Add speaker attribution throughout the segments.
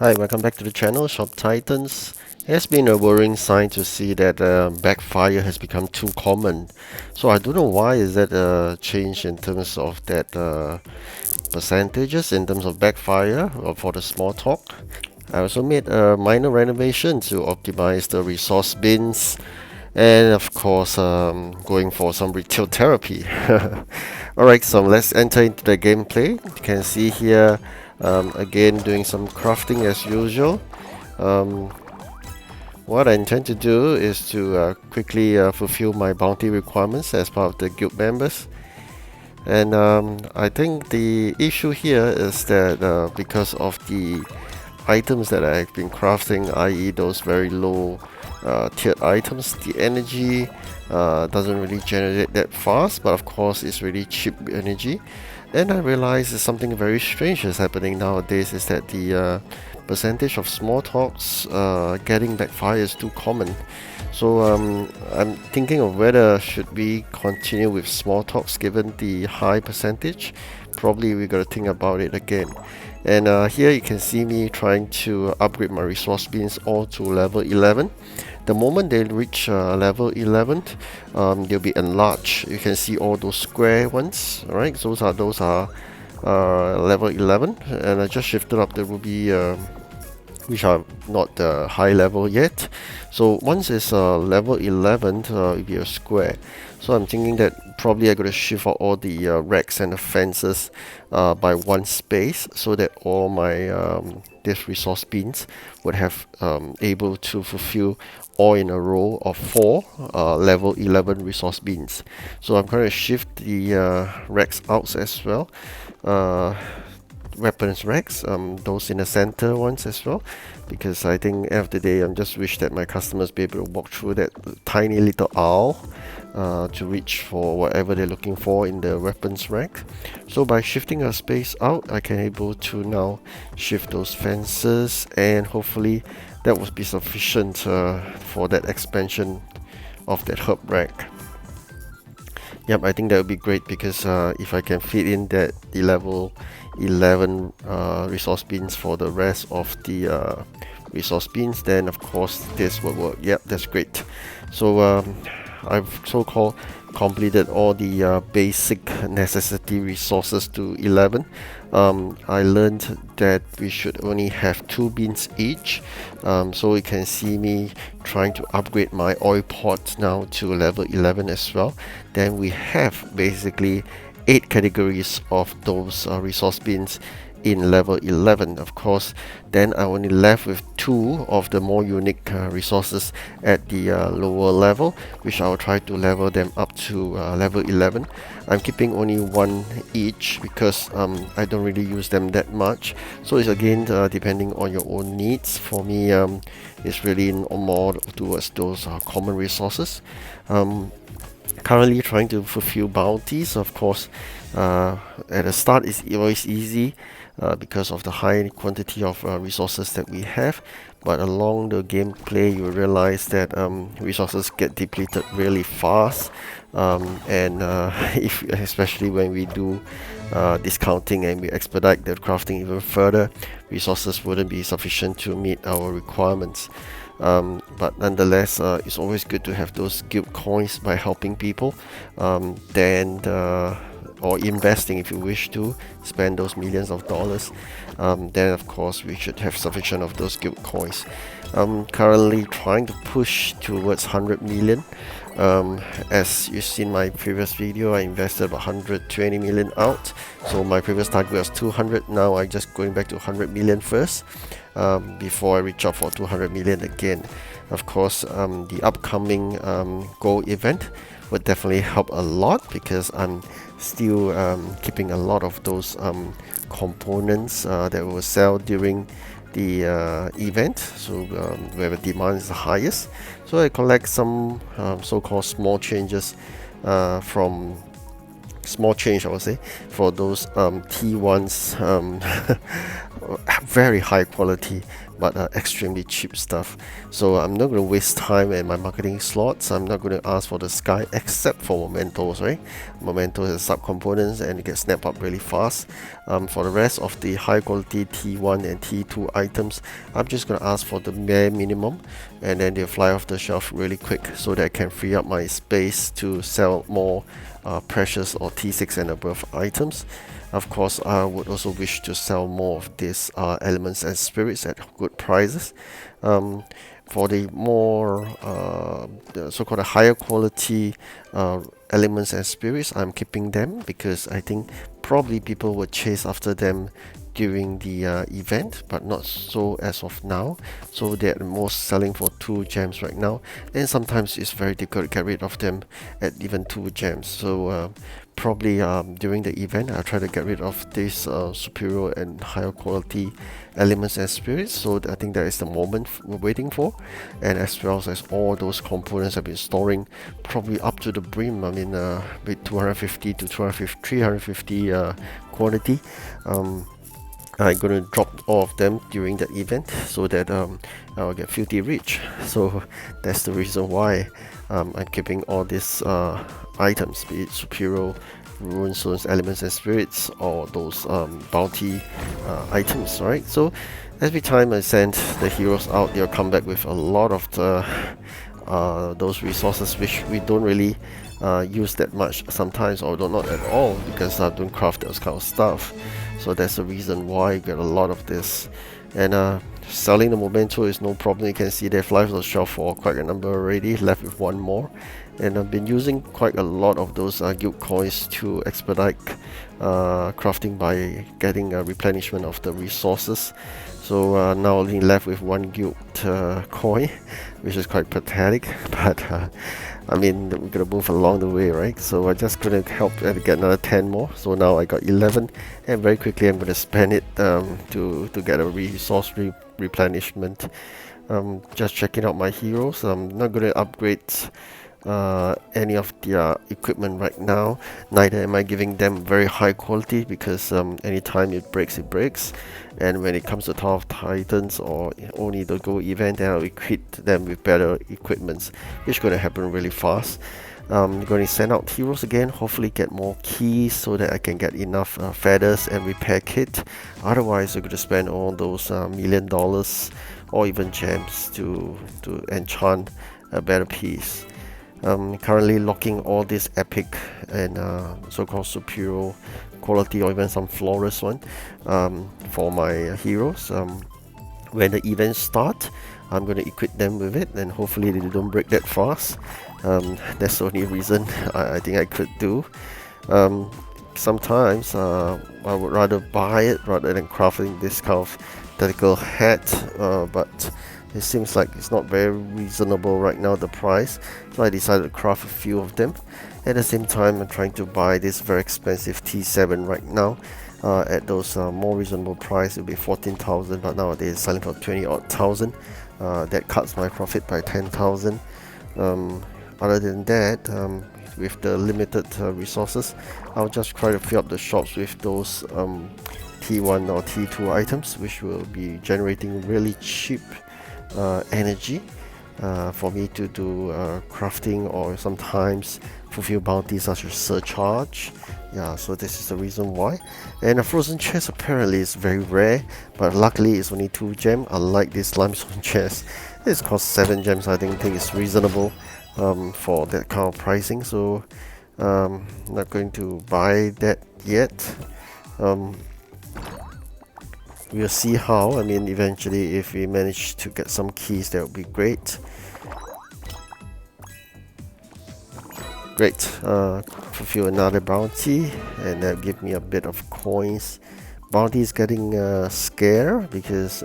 Speaker 1: Hi, welcome back to the channel, Shop Titans. It has been a worrying sign to see that backfire has become too common. So I don't know why is that a change in terms of that percentages in terms of backfire or for the small talk. I also made a minor renovation to optimize the resource bins and of course going for some retail therapy. Alright, so let's enter into the gameplay. You can see here again doing some crafting as usual. What I intend to do is to quickly fulfill my bounty requirements as part of the guild members. And I think the issue here is that because of the items that I've been crafting, i.e. those very low tiered items, the energy doesn't really generate that fast, but of course it's really cheap energy. And I realized there's something very strange is happening nowadays is that the percentage of small talks getting backfire is too common. So I'm thinking of whether should we continue with small talks given the high percentage. Probably we gotta think about it again. And here you can see me trying to upgrade my resource bins all to level 11. The moment they reach level 11, they'll be enlarged. You can see all those square ones, right? Those are level 11, and I just shifted up the ruby, which are not high level yet. So once it's level 11, it'll be a square. So I'm thinking that probably I'm going to shift out all the racks and the fences by one space so that all my this resource bins would have able to fulfill all in a row of 4 level 11 resource bins. So I'm going to shift the racks out as well. Weapons racks, those in the center ones as well, because I think end of the day I just wish that my customers be able to walk through that tiny little aisle to reach for whatever they're looking for in the weapons rack. So by shifting a space out, I can able to now shift those fences, and hopefully that will be sufficient for that expansion of that herb rack. Yep, I think that would be great because if I can fit in that the level 11 resource bins for the rest of the resource bins, then of course this will work. Yep, that's great. So I've so-called completed all the basic necessity resources to 11. I learned that we should only have 2 bins each, so you can see me trying to upgrade my oil pot now to level 11 as well. Then we have basically 8 categories of those resource bins in level 11. Of course, then I only left with 2 of the more unique resources at the lower level, which I'll try to level them up to level 11. I'm keeping only 1 each because I don't really use them that much. So it's again depending on your own needs. For me, it's really more towards those common resources. Currently trying to fulfill bounties. Of course, at the start it's always easy because of the high quantity of resources that we have, but along the gameplay you realize that resources get depleted really fast, and if especially when we do discounting and we expedite the crafting even further, resources wouldn't be sufficient to meet our requirements. But nonetheless, it's always good to have those guild coins by helping people, or investing if you wish to spend those millions of dollars. Then of course we should have sufficient of those guild coins. I'm currently trying to push towards 100 million. As you see in my previous video, I invested about 120 million out, so my previous target was 200. Now I'm just going back to 100 million first, before I reach out for 200 million again. Of course, the upcoming gold event would definitely help a lot because I'm still keeping a lot of those components that will sell during the event, so where the demand is the highest. So I collect some so-called small changes from small change, I would say, for those T1s, very high quality, but extremely cheap stuff. So I'm not going to waste time in my marketing slots. I'm not going to ask for the sky except for mementos, right? Mementos is subcomponents and it gets snapped up really fast. For the rest of the high quality T1 and T2 items, I'm just going to ask for the bare minimum, and then they'll fly off the shelf really quick so that I can free up my space to sell more precious or T6 and above items. Of course, I would also wish to sell more of these elements and spirits at good prices. For the more the so-called higher quality elements and spirits, I'm keeping them because I think probably people will chase after them during the event, but not so as of now. So they're most selling for 2 gems right now, and sometimes it's very difficult to get rid of them at even 2 gems. So probably during the event I'll try to get rid of these superior and higher quality elements and spirits. So I think that is the moment we're waiting for, and as well as all those components I've been storing probably up to the brim. I mean with 250 to 250 350 quantity. I'm going to drop all of them during the event so that I'll get filthy rich. So that's the reason why I'm keeping all these items, be it superior, ruin stones, elements and spirits, or those bounty items, right? So every time I send the heroes out, they'll come back with a lot of those resources which we don't really use that much sometimes, or not at all, because I don't craft those kind of stuff. So that's the reason why you get a lot of this. And selling the memento is no problem. You can see they've left the shelf for quite a number already, left with 1 more. And I've been using quite a lot of those guild coins to expedite crafting by getting a replenishment of the resources. So now only left with 1 guild coin, which is quite pathetic, but I mean, we're gonna move along the way, right? So I just gonna help and get another 10 more. So now I got 11, and very quickly I'm gonna spend it to get a resource replenishment. Just checking out my heroes. I'm not gonna upgrade any of their equipment right now. Neither am I giving them very high quality, because anytime it breaks, it breaks. And when it comes to Tower of Titans or only the Go event, then I'll equip them with better equipments, which is going to happen really fast. I'm going to send out heroes again, hopefully get more keys so that I can get enough feathers and repair kit. Otherwise, I'm going to spend all those $1 million or even gems to enchant a better piece. Currently locking all this epic and so-called superior quality, or even some flawless one for my heroes. When the events start, I'm going to equip them with it, and hopefully they don't break that fast. That's the only reason I think I could do. Sometimes I would rather buy it rather than crafting this kind of tactical hat, but it seems like it's not very reasonable right now, the price. So I decided to craft a few of them. At the same time, I'm trying to buy this very expensive T7 right now at those more reasonable price. It will be 14,000, but nowadays it's selling for 20-odd thousand. That cuts my profit by 10,000. Other than that, with the limited resources, I'll just try to fill up the shops with those T1 or T2 items, which will be generating really cheap energy for me to do crafting, or sometimes fulfill bounties such as surcharge. Yeah, so this is the reason why. And a frozen chest apparently is very rare, but luckily it's only 2 gems, unlike this limestone chest. This costs 7 gems. I think it's reasonable for that kind of pricing, so not going to buy that yet. We'll see how. I mean, eventually if we manage to get some keys, that would be great. Great. Fulfill another bounty, and that give me a bit of coins. Bounty is getting scared because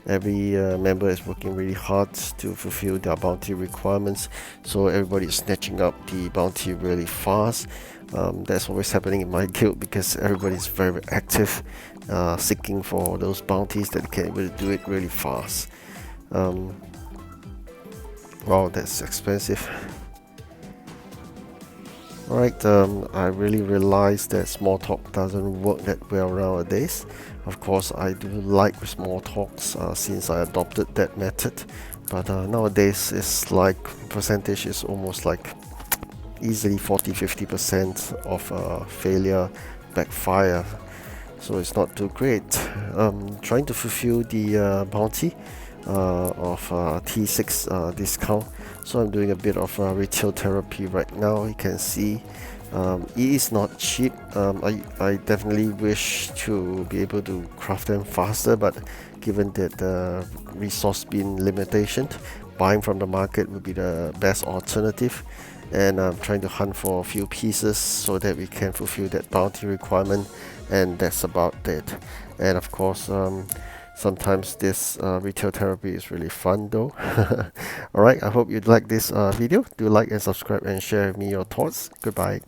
Speaker 1: every member is working really hard to fulfill their bounty requirements, so everybody is snatching up the bounty really fast. That's always happening in my guild because everybody is very active seeking for those bounties that can able to do it really fast. Wow, that's expensive. Alright, I really realized that small talk doesn't work that well nowadays. Of course, I do like small talks since I adopted that method, but nowadays it's like percentage is almost like easily 40-50% of failure backfire, so it's not too great. Trying to fulfill the bounty of T6 discount, so I'm doing a bit of retail therapy right now. You can see it is not cheap. I definitely wish to be able to craft them faster, but given that the resource being limitation, buying from the market would be the best alternative. And I'm trying to hunt for a few pieces so that we can fulfill that bounty requirement, and that's about it. And of course, sometimes this retail therapy is really fun though. Alright, I hope you'd like this video. Do like and subscribe and share with me your thoughts. Goodbye.